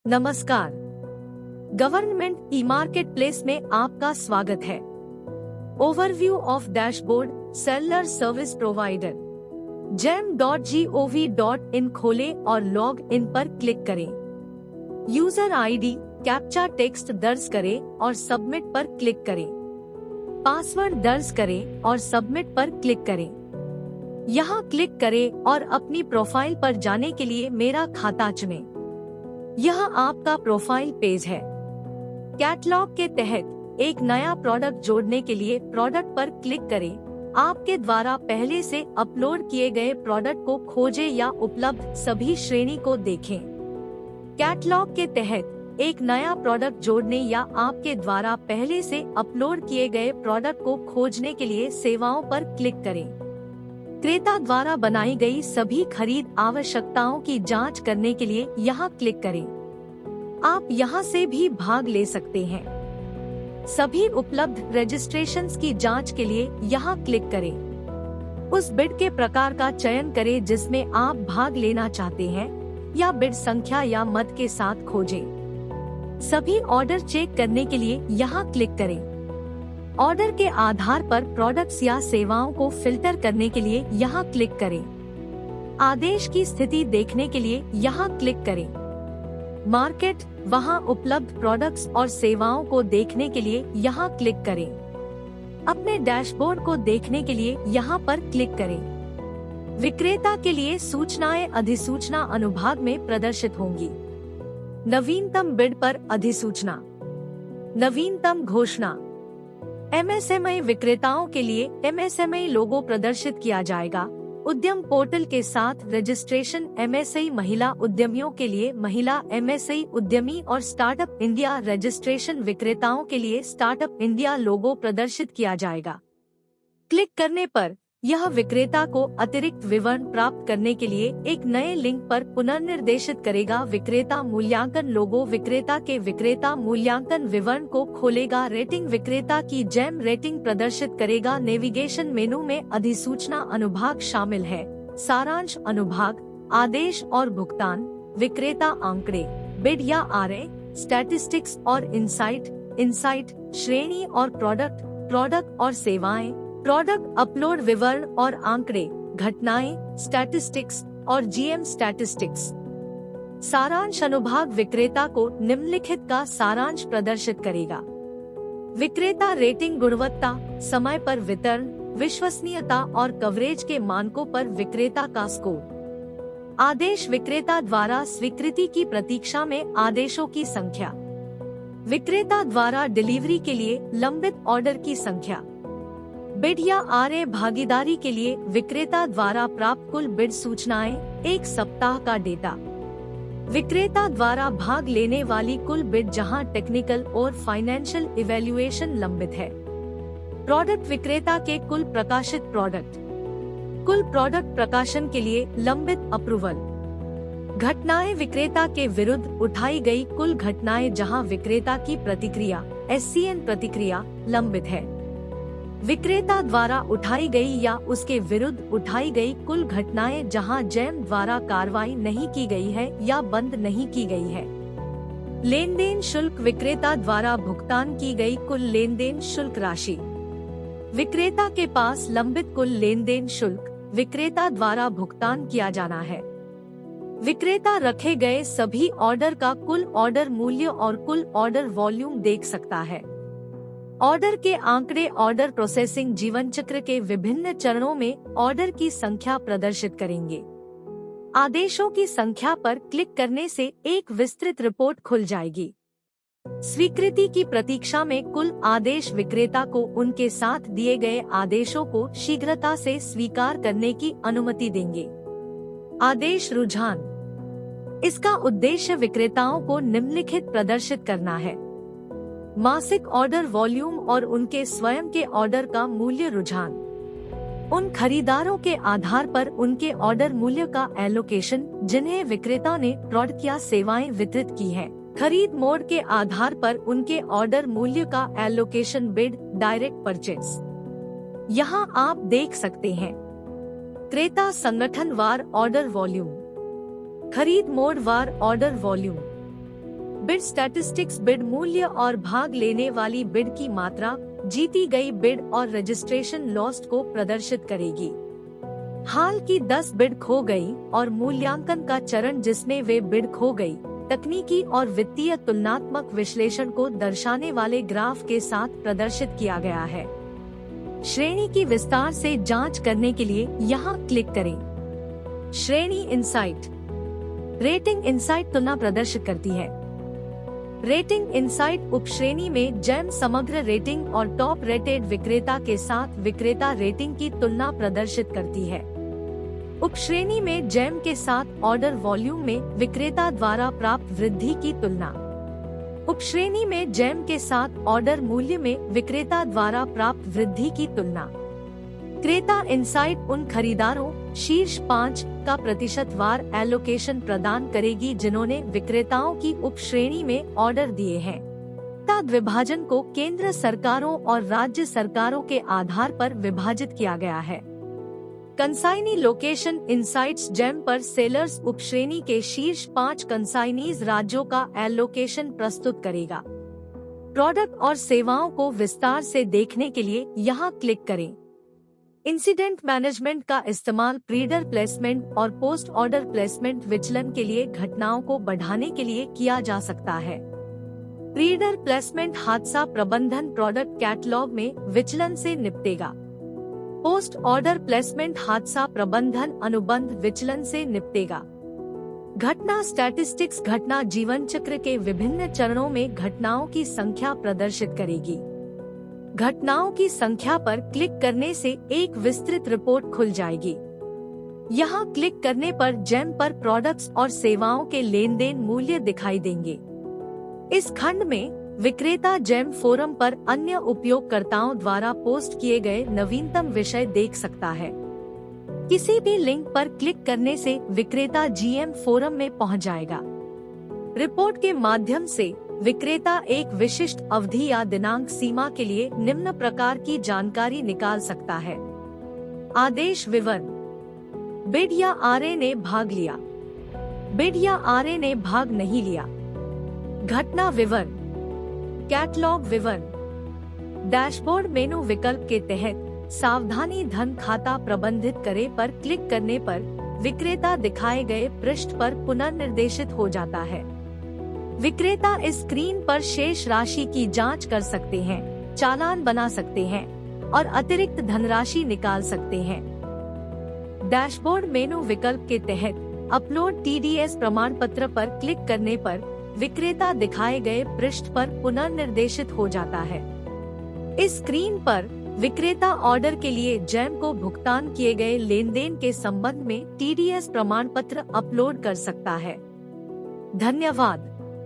नमस्कार। Government e market place में आपका स्वागत है। Overview of dashboard seller service provider gem.gov.in खोलें और लॉग इन पर क्लिक करें। यूजर आईडी कैप्चा टेक्स्ट दर्ज करें और सबमिट पर क्लिक करें। पासवर्ड दर्ज करें और सबमिट पर क्लिक करें। यहाँ क्लिक करें और अपनी प्रोफाइल पर जाने के लिए मेरा खाता चुनें। यह आपका प्रोफाइल पेज है। कैटलॉग के तहत एक नया प्रोडक्ट जोड़ने के लिए प्रोडक्ट पर क्लिक करें। आपके द्वारा पहले से अपलोड किए गए प्रोडक्ट को खोजें या उपलब्ध सभी श्रेणी को देखें। कैटलॉग के तहत एक नया प्रोडक्ट जोड़ने या आपके द्वारा पहले से अपलोड किए गए प्रोडक्ट को खोजने के लिए सेवाओं पर क्लिक करें। क्रेता द्वारा बनाई गई सभी खरीद आवश्यकताओं की जांच करने के लिए यहाँ क्लिक करें। आप यहाँ से भी भाग ले सकते हैं। सभी उपलब्ध रजिस्ट्रेशंस की जांच के लिए यहाँ क्लिक करें। उस बिड के प्रकार का चयन करें जिसमें आप भाग लेना चाहते हैं या बिड संख्या या मत के साथ खोजें। सभी ऑर्डर चेक करने के लिए यहाँ क्लिक करें। ऑर्डर के आधार पर प्रोडक्ट्स या सेवाओं को फिल्टर करने के लिए यहाँ क्लिक करें। आदेश की स्थिति देखने के लिए यहाँ क्लिक करें। मार्केट वहाँ उपलब्ध प्रोडक्ट्स और सेवाओं को देखने के लिए यहाँ क्लिक करें। अपने डैशबोर्ड को देखने के लिए यहाँ पर क्लिक करें। विक्रेता के लिए सूचनाएं अधिसूचना अनुभाग में प्रदर्शित होंगी। नवीनतम बिड पर अधिसूचना। नवीनतम घोषणा। एमएसएमई विक्रेताओं के लिए एमएसएमई लोगो प्रदर्शित किया जाएगा। उद्यम पोर्टल के साथ रजिस्ट्रेशन। एमएसई महिला उद्यमियों के लिए महिला एमएसई उद्यमी और स्टार्टअप इंडिया रजिस्ट्रेशन। विक्रेताओं के लिए स्टार्टअप इंडिया लोगो प्रदर्शित किया जाएगा। क्लिक करने पर यह विक्रेता को अतिरिक्त विवरण प्राप्त करने के लिए एक नए लिंक पर पुनर्निर्देशित करेगा। विक्रेता मूल्यांकन लोगो विक्रेता के विक्रेता मूल्यांकन विवरण को खोलेगा। रेटिंग विक्रेता की जेम रेटिंग प्रदर्शित करेगा। नेविगेशन मेनू में अधिसूचना अनुभाग शामिल है। सारांश अनुभाग, आदेश और भुगतान, विक्रेता आंकड़े, बिड या आरए, स्टैटिस्टिक्स और इंसाइट, श्रेणी और प्रोडक्ट और सेवाएं, प्रोडक्ट अपलोड विवरण और आंकड़े, घटनाएं, स्टैटिस्टिक्स और जीएम स्टैटिस्टिक्स। सारांश अनुभाग विक्रेता को निम्नलिखित का सारांश प्रदर्शित करेगा। विक्रेता रेटिंग गुणवत्ता, समय पर वितरण, विश्वसनीयता और कवरेज के मानकों पर विक्रेता का स्कोर। आदेश विक्रेता द्वारा स्वीकृति की प्रतीक्षा में आदेशों की संख्या। विक्रेता द्वारा डिलीवरी के लिए लंबित ऑर्डर की संख्या। बिड या आरए भागीदारी के लिए विक्रेता द्वारा प्राप्त कुल बिड सूचनाएं, एक सप्ताह का डेटा। विक्रेता द्वारा भाग लेने वाली कुल बिड जहां टेक्निकल और फाइनेंशियल इवैल्यूएशन लंबित है। प्रोडक्ट विक्रेता के कुल प्रकाशित प्रोडक्ट। कुल प्रोडक्ट प्रकाशन के लिए लंबित अप्रूवल। घटनाएं विक्रेता के विरुद्ध उठाई गई कुल घटनाएं जहां विक्रेता की प्रतिक्रिया SCN प्रतिक्रिया लंबित है। विक्रेता द्वारा उठाई गई या उसके विरुद्ध उठाई गई कुल घटनाएं जहां जेम द्वारा कार्रवाई नहीं की गई है या बंद नहीं की गई है। लेन देन शुल्क विक्रेता द्वारा भुगतान की गई कुल लेन देन शुल्क राशि। विक्रेता के पास लंबित कुल लेन देन शुल्क विक्रेता द्वारा भुगतान किया जाना है। विक्रेता रखे गए सभी ऑर्डर का कुल ऑर्डर मूल्य और कुल ऑर्डर वॉल्यूम देख सकता है। ऑर्डर के आंकड़े ऑर्डर प्रोसेसिंग जीवन चक्र के विभिन्न चरणों में ऑर्डर की संख्या प्रदर्शित करेंगे। आदेशों की संख्या पर क्लिक करने से एक विस्तृत रिपोर्ट खुल जाएगी। स्वीकृति की प्रतीक्षा में कुल आदेश विक्रेता को उनके साथ दिए गए आदेशों को शीघ्रता से स्वीकार करने की अनुमति देंगे। आदेश रुझान। इसका उद्देश्य विक्रेताओं को निम्नलिखित प्रदर्शित करना है। मासिक ऑर्डर वॉल्यूम और उनके स्वयं के ऑर्डर का मूल्य रुझान। उन खरीदारों के आधार पर उनके ऑर्डर मूल्य का एलोकेशन जिन्हें विक्रेता ने प्रोडक्ट या सेवाएं वितरित की हैं। खरीद मोड के आधार पर उनके ऑर्डर मूल्य का एलोकेशन। Bid direct purchase. यहाँ आप देख सकते हैं क्रेता संगठन वार ऑर्डर वॉल्यूम, खरीद मोड वार order volume, bid statistics bid मूल्य और भाग लेने वाली बिड की मात्रा, जीती गई बिड और रजिस्ट्रेशन लॉस्ट को प्रदर्शित करेगी। हाल की 10 बिड खो गई और मूल्यांकन का चरण जिसमें वे बिड खो गई, तकनीकी और वित्तीय तुलनात्मक विश्लेषण को दर्शाने वाले ग्राफ के साथ प्रदर्शित किया गया है। श्रेणी की विस्तार से जांच करने के लिए यहाँ क्लिक करें। श्रेणी इंसाइट। रेटिंग इंसाइट तुलना प्रदर्शित करती है। रेटिंग इंसाइट उपश्रेणी में जेम समग्र रेटिंग और टॉप रेटेड विक्रेता के साथ विक्रेता रेटिंग की तुलना प्रदर्शित करती है। उपश्रेणी में जेम के साथ ऑर्डर वॉल्यूम में विक्रेता द्वारा प्राप्त वृद्धि की तुलना। उपश्रेणी में जेम के साथ ऑर्डर मूल्य में विक्रेता द्वारा प्राप्त वृद्धि की तुलना। क्रेता इंसाइट उन खरीदारों शीर्ष 5 का प्रतिशतवार एलोकेशन प्रदान करेगी जिन्होंने विक्रेताओं की उपश्रेणी में ऑर्डर दिए हैं। विभाजन को केंद्र सरकारों और राज्य सरकारों के आधार पर विभाजित किया गया है। कंसाइनी लोकेशन इंसाइट्स जेम पर सेलर्स उपश्रेणी के शीर्ष 5 कंसाइनीज राज्यों का एलोकेशन प्रस्तुत करेगा। प्रोडक्ट और सेवाओं को विस्तार से देखने के लिए यहाँ क्लिक करें। इंसिडेंट मैनेजमेंट का इस्तेमाल प्रीडर प्लेसमेंट और पोस्ट ऑर्डर प्लेसमेंट विचलन के लिए घटनाओं को बढ़ाने के लिए किया जा सकता है। प्रीडर प्लेसमेंट हादसा प्रबंधन प्रोडक्ट कैटलॉग में विचलन से निपटेगा। पोस्ट ऑर्डर प्लेसमेंट हादसा प्रबंधन अनुबंध विचलन से निपटेगा। घटना स्टैटिस्टिक्स घटना जीवन चक्र के विभिन्न चरणों में घटनाओं की संख्या प्रदर्शित करेगी। घटनाओं की संख्या पर क्लिक करने से एक विस्तृत रिपोर्ट खुल जाएगी। यहाँ क्लिक करने पर जेम पर प्रोडक्ट्स और सेवाओं के लेन देन मूल्य दिखाई देंगे। इस खंड में विक्रेता जेम फोरम पर अन्य उपयोगकर्ताओं द्वारा पोस्ट किए गए नवीनतम विषय देख सकता है। किसी भी लिंक पर क्लिक करने से विक्रेता जीएम फोरम में पहुंच जाएगा। रिपोर्ट के माध्यम से विक्रेता एक विशिष्ट अवधि या दिनांक सीमा के लिए निम्न प्रकार की जानकारी निकाल सकता है। आदेश विवरण। बिड या आरए ने भाग लिया। बिड या आरए ने भाग नहीं लिया। घटना विवरण। कैटलॉग विवरण। डैशबोर्ड मेनू विकल्प के तहत सावधानी धन खाता प्रबंधित करे पर क्लिक करने पर विक्रेता दिखाए गए पृष्ठ पर पुनर्निर्देशित हो जाता है। विक्रेता इस स्क्रीन पर शेष राशि की जांच कर सकते हैं, चालान बना सकते हैं और अतिरिक्त धनराशि निकाल सकते हैं। डैशबोर्ड मेनू विकल्प के तहत अपलोड टीडीएस प्रमाण पत्र पर क्लिक करने पर विक्रेता दिखाए गए पृष्ठ पर पुनर्निर्देशित हो जाता है। इस स्क्रीन पर विक्रेता ऑर्डर के लिए जेम को भुगतान किए गए लेनदेन के संबंध में टीडीएस प्रमाण पत्र अपलोड कर सकता है। धन्यवाद।